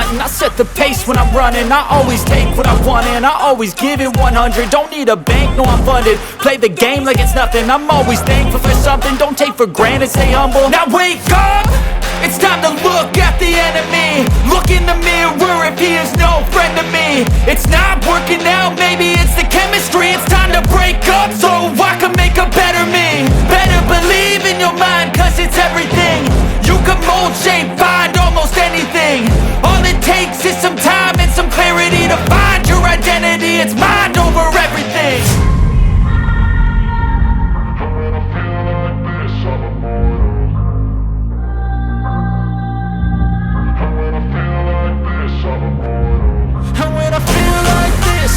stunting. I set the pace when I'm running. I always take what I want and I always give it 100. Don't need a bank, no I'm funded. Play the game like it's nothing. I'm always thankful for something. Don't take for granted, stay humble. Now wake up! It's time to look at the enemy. Look in the mirror if he is no friend to me. It's not working out, maybe it's the chemistry. It's time to break up so I can make a better me. Better believe in your mind, cause it's everything. You can mold, shape, find almost anything. All it takes is some time and some clarity to find your identity. It's mind over everything.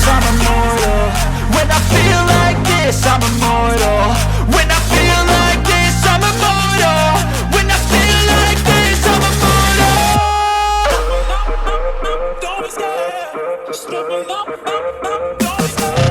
I'm immortal. When I feel like this, I'm immortal. When I feel like this, I'm immortal. When I feel like this, I'm immortal. Don't be scared. Just step up. Don't be scared.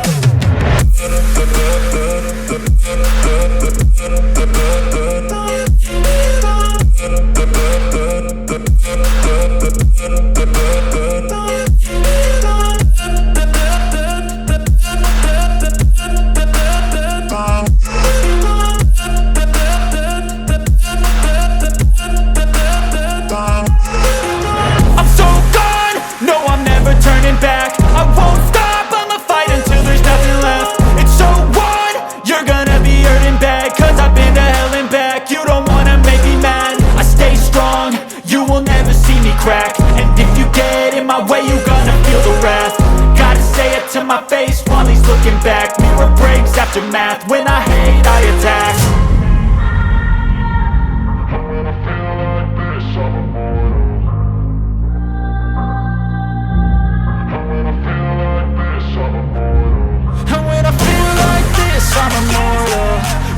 Crack. And if you get in my way, you gonna feel the wrath. Gotta say it to my face while he's looking back. Mirror breaks after math. When I hate, I attack. And when I feel like this, I'm immortal. And when I feel like this, I'm immortal. And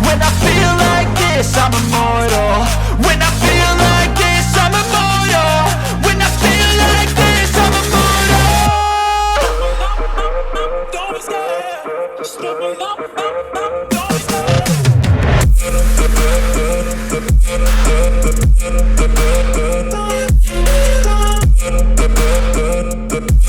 when I feel like this, I'm immortal. When I feel like this, I'm immortal. When I feel like this, I'm immortal. When I feel like this, I'm immortal. Don't be scared. Just step it up.